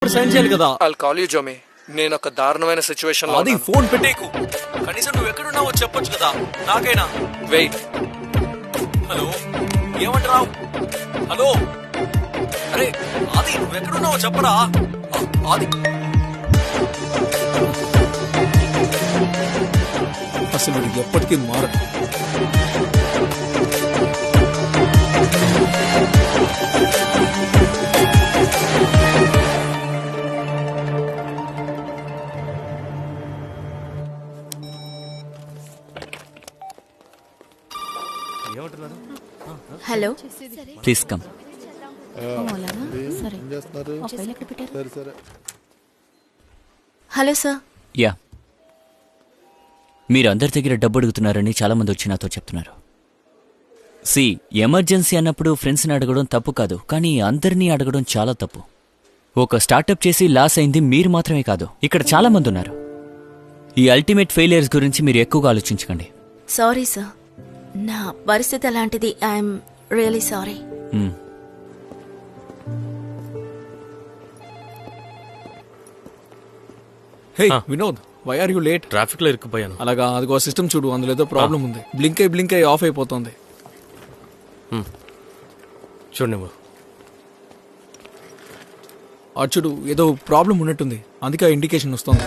Sign చేయాలి కదా. I'll call you, Jomi. నేను ఒక దారుణమైన సిచ్యువేషన్ లో అది ఫోన్ పెట్టేకు. కనీసం నువ్వు ఎక్కడున్నావో చెప్పొచ్చు కదా నాకైనా. వెయిట్. హలో, ఏమంటారావు? హలో, అరే ఆది నువ్వు ఎక్కడున్నావో చెప్పరా. ఆది అసలు ఎప్పటికీ మారడు. Hello, please come. Hello sir. Yeah, మీరు అందరి దగ్గర డబ్బు అడుగుతున్నారని చాలా మంది వచ్చి నాతో చెప్తున్నారు. సి, ఎమర్జెన్సీ అన్నప్పుడు ఫ్రెండ్స్ని అడగడం తప్పు కాదు, కానీ అందరినీ అడగడం చాలా తప్పు. ఒక స్టార్టప్ చేసి లాస్ అయింది మీరు మాత్రమే కాదు, ఇక్కడ చాలా మంది ఉన్నారు. ఈ అల్టిమేట్ ఫెయిలియర్స్ గురించి మీరు ఎక్కువగా ఆలోచించకండి. సారీ సార్, నా పరిస్థితి అలాంటిది. I'm really sorry. Hey Vinod, why are you late? Traffic లో ఇరుక్కుపోయాను. అలాగా, అదిగో సిస్టమ్ చూడు, అందులో ఏదో ప్రాబ్లం ఉంది. బ్లింక్ అయి ఆఫ్ అయిపోతుంది. చూడు నువ్వు. అటు చూడు, ఏదో ప్రాబ్లం ఉన్నట్టుంది, అందుకే ఆ ఇండికేషన్ వస్తుంది.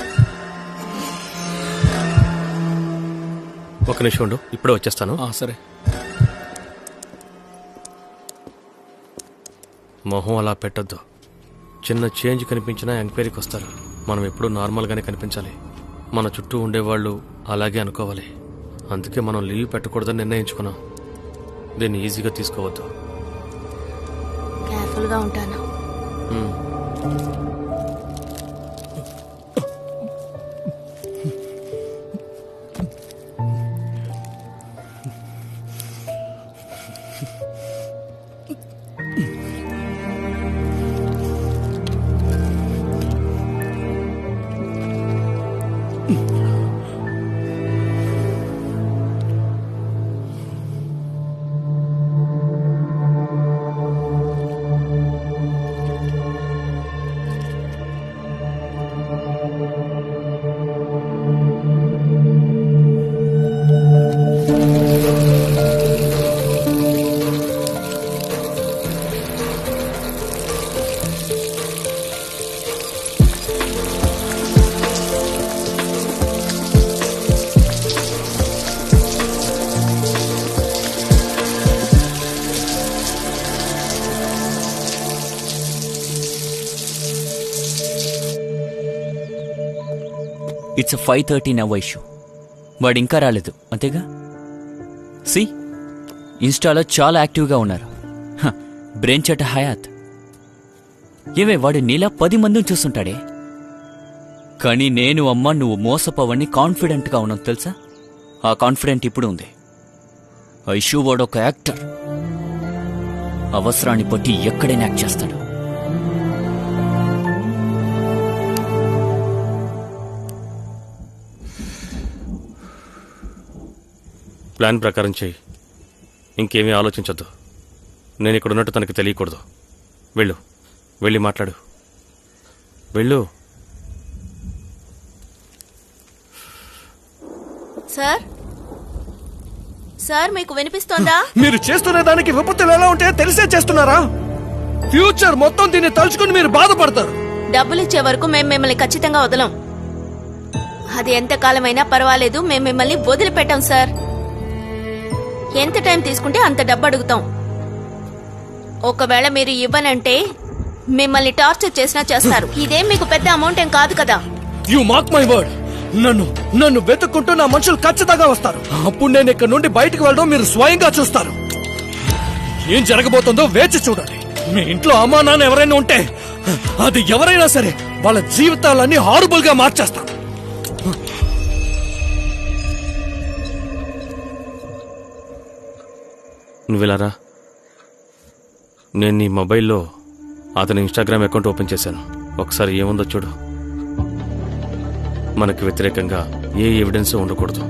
ఒక నిమిషం ఉండు, ఇప్పుడే వచ్చేస్తాను. సరే. మొహం అలా పెట్టొద్దు. చిన్న చేంజ్ కనిపించినా ఎంక్వైరీకి వస్తారు. మనం ఎప్పుడూ నార్మల్గానే కనిపించాలి. మన చుట్టూ ఉండేవాళ్ళు అలాగే అనుకోవాలి. అందుకే మనం లీవ్ పెట్టకూడదని నిర్ణయించుకున్నాం. దీన్ని ఈజీగా తీసుకోవద్దు. కేర్ఫుల్గా ఉంటాను. It's 5:30 now issue. వాడు ఇంకా రాలేదు, అంతేగా? సి, ఇన్స్టాలో చాలా యాక్టివ్గా ఉన్నారు. బ్రెయిన్ చట హయాత్. ఏవే, వాడు నీలా 10 మందిని చూస్తుంటాడే. కానీ నేను అమ్మ నువ్వు మోసపోవని కాన్ఫిడెంట్గా ఉన్నావు తెలుసా? ఆ కాన్ఫిడెంట్ ఇప్పుడు ఉంది. ఐషు వాడు ఒక యాక్టర్. అవసరాన్ని బట్టి ఎక్కడైనా యాక్ట్ చేస్తాడు. ప్లాన్ ప్రకారం చెయ్యి. ఇంకేమీ ఆలోచించొద్దు. నేను ఇక్కడ ఉన్నట్టు తనకి తెలియకూడదు. వెళ్ళు, వెళ్ళి మాట్లాడు. వెళ్ళు. సార్, సార్ మీకు వినిపిస్తోందా? మీరు చేస్తున్న దానికి విపత్తులు ఎలా ఉంటాయో తెలిసే చేస్తున్నారా? ఫ్యూచర్ మొత్తం దీన్ని తలుచుకుని మీరు బాధపడతారు. డబ్బులు ఇచ్చే వరకు మేము మిమ్మల్ని ఖచ్చితంగా వదలం. అది ఎంతకాలమైనా పర్వాలేదు, మేము మిమ్మల్ని వదిలిపెట్టాం సార్. ఎంత టైం తీసుకుంటే అంత డబ్బు అడుగుతాం. ఒకవేళ మీరు ఇవ్వనంటే మిమ్మల్ని టార్చర్ చేసినా చేస్తారు. ఇదేం మీకు పెద్ద అమౌంట్ ఏం కాదు కదా. You mark my word. నన్ను వెతుక్కుంటూ నా మనుషులు ఖచ్చితంగా వస్తారు. అప్పుడు నేను ఇక్కడ నుండి బయటకు వెళ్ళడం మీరు స్వయంగా చూస్తారు. ఏం జరగబోతుందో వేచి చూడండి. మీ ఇంట్లో అమ్మా నాన్న ఎవరైనా ఉంటే, అది ఎవరైనా సరే, వాళ్ళ జీవితాలన్నీ హారబుల్ గా మార్చేస్తాను. నువ్వెలారా? నేను నీ మొబైల్లో అతని ఇన్స్టాగ్రామ్ అకౌంట్ ఓపెన్ చేశాను. ఒకసారి ఏముందో చూడు. మనకు వ్యతిరేకంగా ఏ ఎవిడెన్స్ ఉండకూడదు.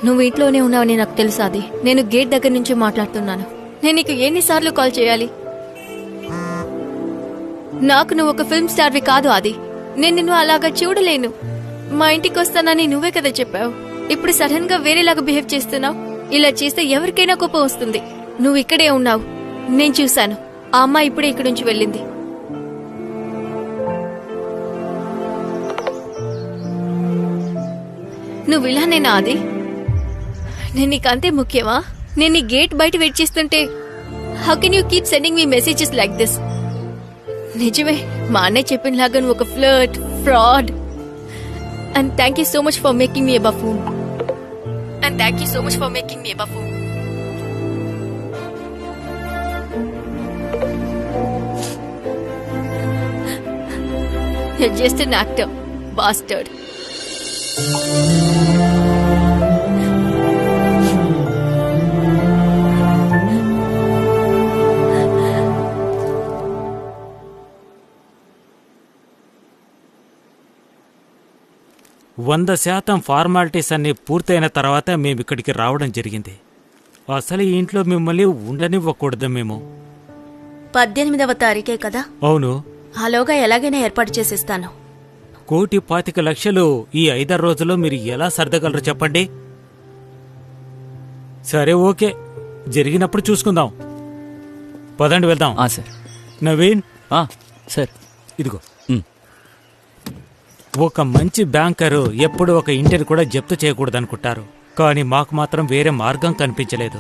నువ్వు ఇంట్లోనే ఉన్నావని నాకు తెలుసు అది. నేను గేట్ దగ్గర నుంచి మాట్లాడుతున్నాను. నేను నీకు ఎన్నిసార్లు కాల్ చేయాలి? నాకు నువ్వు ఒక ఫిల్మ్ స్టార్వి కాదు అది. నేను నిన్ను అలాగా చూడలేను. మా ఇంటికి వస్తానని నువ్వే కదా చెప్పావు. ఇప్పుడు సడన్ గా వేరేలాగా బిహేవ్ చేస్తున్నావు. ఇలా చేస్తే ఎవరికైనా కోపం వస్తుంది. నువ్వు ఇక్కడే ఉన్నావు, నేను చూశాను. ఆ అమ్మాయి ఇప్పుడే ఇక్కడి నుంచి వెళ్ళింది. నువ్వు ఇలానేనా అది? నేను నీకు అంతే ముఖ్యమా? నేను నీ గేట్ బయట వెయిట్ చేస్తుంటే how can you keep sending me messages like this? నిజమే, మా అన్నయ్య చెప్పినలాగా నువ్వు ఒక flirt, fraud. And thank you so much for making me a buffoon. And thank you so much for making me a buffoon. You're just an actor, bastard. వంద శాతం formalities అన్ని పూర్తయిన తర్వాత మేము ఇక్కడికి రావడం జరిగింది. అసలు ఈ ఇంట్లో మిమ్మల్ని ఉండనివ్వకూడదు మేము. 18వ తారీఖే కదా? అవును. ఆలోగా ఎలాగైనా ఏర్పాటు చేసిస్తాను. 1,25,00,000 ఈ 5 రోజుల్లో మీరు ఎలా సర్దగలరు చెప్పండి? సరే, ఓకే, జరిగినప్పుడు చూసుకుందాం. పదండి వెళ్దాం. సార్. నవీన్, సార్ ఇదిగో. ఒక మంచి బ్యాంకరు ఎప్పుడు ఒక ఇంటిని కూడా జప్తు చేయకూడదనుకుంటారు, కానీ మాకు మాత్రం వేరే మార్గం కనిపించలేదు.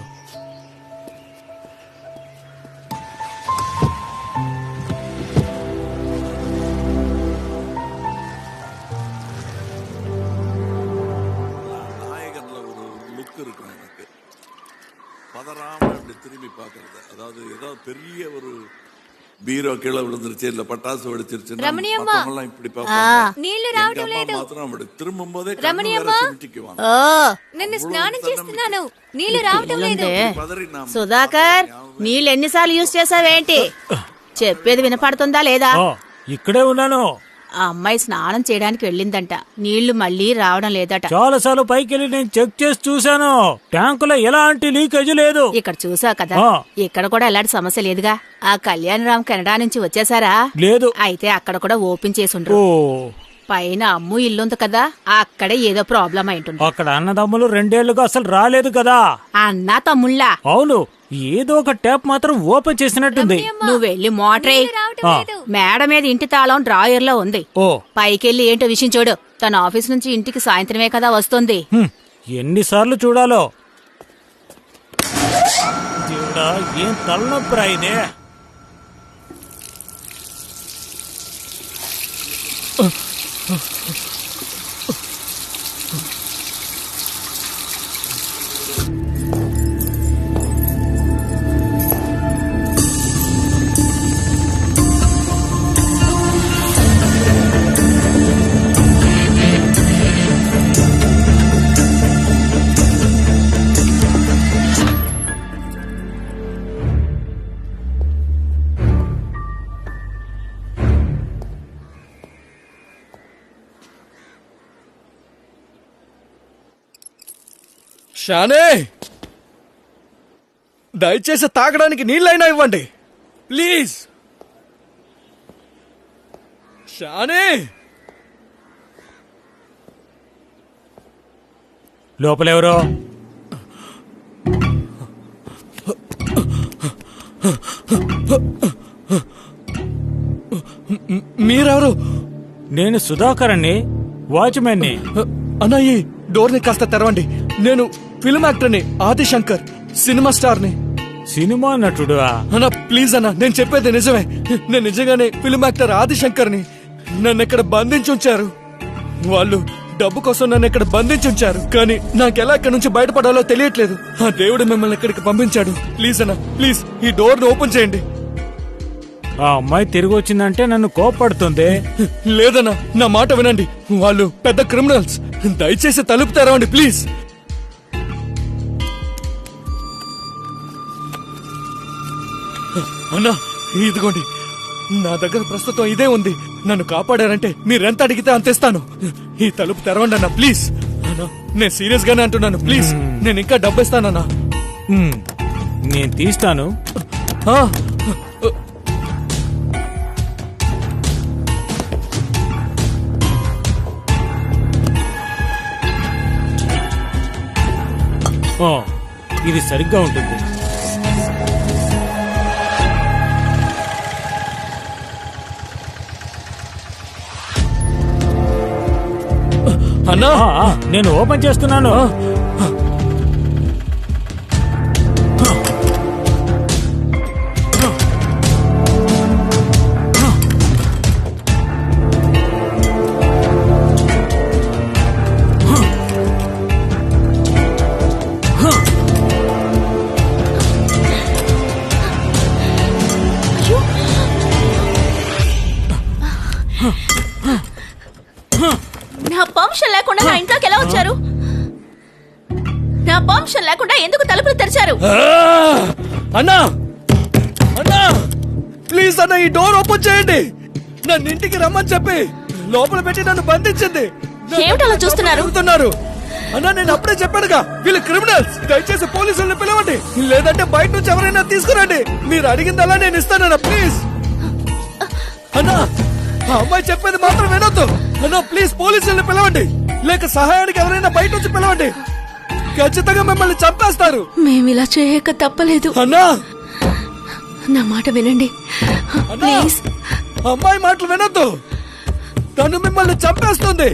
நாயகன்ல ஒரு லுக் இருக்கும் எனக்கு. பதறாம அப்படி திரும்பி பார்க்கறது, அதாவது ஏதாவது பெரிய ஒரு பீரோ கீழே விழுந்துருச்சு, இல்ல பட்டாசு வெடிச்சிருச்சு, ரமணியம்மா, இப்படி பார்ப்பாங்க. నీళ్లు రావడం లేదు. మాత్రం அப்படி திரும்பும் போதே రమణియమ్మా, சிமிட்டிக்குவாங்க. నిన్ను స్నానం చేస్తున్నాను, నీళ్లు రావడం లేదు. సుధాకర్, నీళ్ళు ఎన్నిసార్లు యూజ్ చేసావేంటి? చెప్పేది వినపడుతుందా లేదా? ఇక్కడే ఉన్నాను. ఆ అమ్మాయి స్నానం చేయడానికి వెళ్ళిందంట, నీళ్లు మళ్ళీ రావడం లేదట. చాలాసార్లు పైకెళ్ళి నేను చెక్ చేసి చూశాను, ట్యాంకులో ఎలాంటి లీకేజ్ లేదు. ఇక్కడ చూసా కదా, ఇక్కడ కూడా ఎలాంటి సమస్య లేదుగా. ఆ కళ్యాణరామ్ కెనడా నుంచి వచ్చేసారా? లేదు. అయితే అక్కడ కూడా ఓపెన్ చేసి ఉండరు. పైన అమ్ము ఇల్లుంది కదా, అక్కడే ఏదో ప్రాబ్లం అయింటుంది. అక్కడ అన్నదమ్ములు 2 ఏళ్లుగా అసలు రాలేదు కదా. అన్నా తమ్ముళ్ళా? అవును, ఏదో ఒక ట్యాప్ మాత్రం ఓపెన్ చేసినట్టుంది. నువ్వు వెళ్ళి మోటరే. మేడ మీద ఇంటి తాళం డ్రాయర్ లో ఉంది. పైకెళ్ళి ఏంటో విషయం చూడు. తన ఆఫీస్ నుంచి ఇంటికి సాయంత్రమే కదా వస్తుంది. ఎన్నిసార్లు చూడాలో? దేవుడా, ఏం తలనొప్పిరా ఇదే. షానే, దయచేసి తాగడానికి నీళ్ళైనా ఇవ్వండి ప్లీజ్. షానే, లోపలెవరో? మీరెవరు? నేను సుధాకర్ అండి, వాచ్మెన్ని. అన్నయ్య, డోర్ని కాస్త తెరవండి. నేను ఫిల్మ్ యాక్టర్ని, ఆదిశంకర్, సినిమా స్టార్ని. సినిమా నటుడు? అన్నా ప్లీజ్ అన్నా, నేను చెప్పేది నిజమే. నేను నిజంగానే ఫిల్మ్ యాక్టర్ ఆదిశంకర్ని. నన్ను ఇక్కడ బంధించుంచారు. వాళ్ళు డబ్బు కోసం నన్ను ఇక్కడ బంధించుంచారు, కానీ నాకెలా ఇక్కడ నుంచి బయటపడాలో తెలియట్లేదు. ఆ దేవుడు మిమ్మల్ని ఇక్కడికి పంపించాడు. ప్లీజ్ అన్న, ప్లీజ్ ఈ డోర్ ఓపెన్ చేయండి. ఆ అమ్మాయి తిరిగి వచ్చిందంటే నన్ను కోపడుతుంది. లేదన్నా, నా మాట వినండి. వాళ్ళు పెద్ద క్రిమినల్స్. దయచేసి తలుపు తెరవండి ప్లీజ్. అన్నా, ఇదిగోండి, నా దగ్గర ప్రస్తుతం ఇదే ఉంది. నన్ను కాపాడారంటే మీరెంత అడిగితే అంత ఇస్తాను. ఈ తలుపు తెరవండి అన్న ప్లీజ్. అన్నా, నేను సీరియస్ గానే అంటున్నాను. ప్లీజ్, నేను ఇంకా డబ్బు ఇస్తానన్నా. నేను తీస్తాను. ఆ, ఓ, ఇది సరిగ్గా ఉంటుంది. అన్నా, నేను ఓపెన్ చేస్తున్నాను. నా పర్మిషన్ లేకుండా నా ఇంట్లోకి ఎలా వచ్చారు? నా పర్మిషన్ లేకుండా ఎందుకు తలుపులు తెరిచారు? అన్నా, అన్నా, ప్లీజ్ అన్న, ఈ డోర్ ఓపెన్ చేయండి. నన్ను ఇంటికి రమ్మని చెప్పి లోపల పెట్టి నన్ను బంధించింది. ఏమిటలా చూస్తున్నారు? అన్నా, నేను అప్పుడే చెప్పానుగా, వీళ్ళు క్రిమినల్స్. దయచేసి పోలీసుల్ని పిలవండి, లేదంటే బయట నుంచి ఎవరైనా తీసుకురండి. మీరు అడిగిందల్లా నేను ఇస్తానన్నా ప్లీజ్. అన్నా, ఆ అమ్మాయి చెప్పేది మాత్రం వినొద్దు. అన్నా ప్లీజ్, పోలీసుల్ని పిలవండి, లేక సహాయానికి ఎవరైనా బయట నుంచి పిలవండి. ఖచ్చితంగా మిమ్మల్ని చంపేస్తారు. మేము ఇలా చేయక తప్పలేదు. అన్నా, నా మాట వినండి ప్లీజ్. అమ్మాయి మాటలు వినొద్దు, తను మిమ్మల్ని చంపేస్తుంది.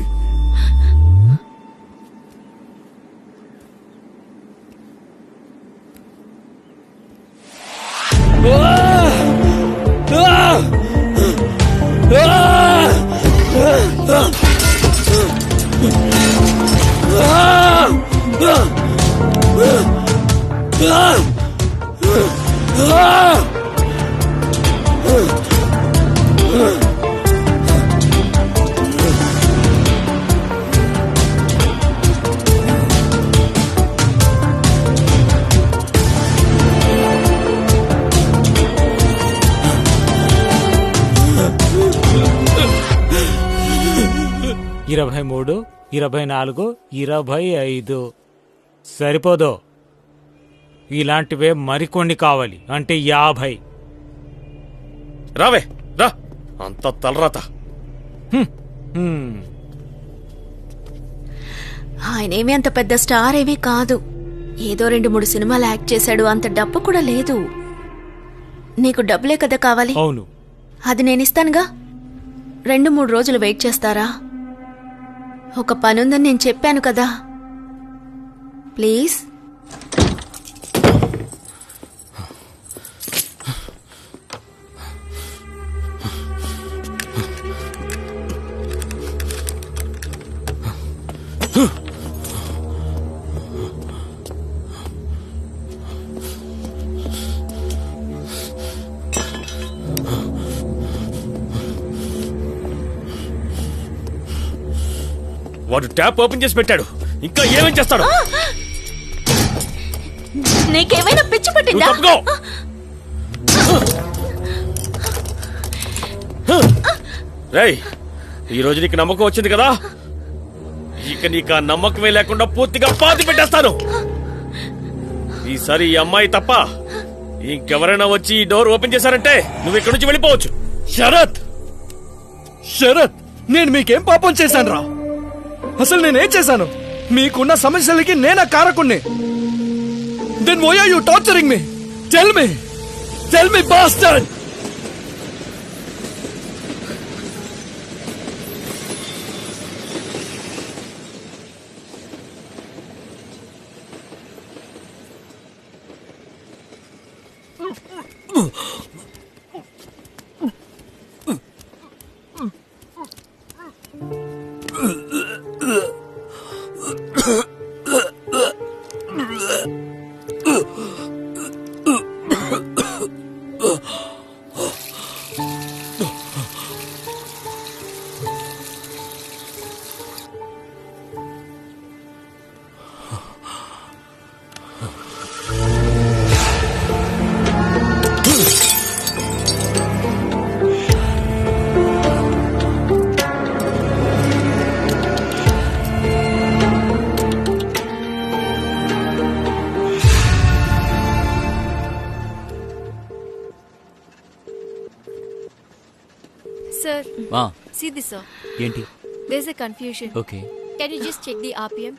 ఇరవై 23, 24, 25 సరిపోదు. ఇలాంటివే మరికొన్ని కావాలి, అంటే 50. రావే రా, అంత తలరాత. ఆయనేమీ అంత పెద్ద స్టార్ ఏమీ కాదు. ఏదో 2-3 సినిమాలు యాక్ట్ చేశాడు. అంత డబ్బు కూడా లేదు. నీకు డబ్బులే కదా కావాలి? అవును. అది నేనిస్తానుగా. 2-3 రోజులు వెయిట్ చేస్తారా? ఒక పనుందని నేను చెప్పాను కదా. ప్లీజ్. వాడు ట్యాప్ ఓపెన్ చేసి పెట్టాడు, ఇంకా ఏమేం చేస్తాడు? నీకేమైనా పిచ్చి పట్టిందా? రేయ్, ఈ రోజు నీకు నమ్మకం వచ్చింది కదా, ఇక నీకు ఆ నమ్మకమే లేకుండా పూర్తిగా పాతి పెట్టేస్తాను. ఈసారి ఈ అమ్మాయి తప్ప ఇంకెవరైనా వచ్చి ఈ డోర్ ఓపెన్ చేశారంటే నువ్వు ఇక్కడి నుంచి వెళ్ళిపోవచ్చు. శరత్, శరత్, నేను మీకేం పాపం చేశాను రా? అసలు నేనేం చేశాను? మీకున్న సమస్యలకి నేనా కారకుణ్ణి? Then why are you torturing me? Tell me bastard. Sir ఆ, see this sir, ఏంటి there's a confusion. Okay Can you just check the RPM?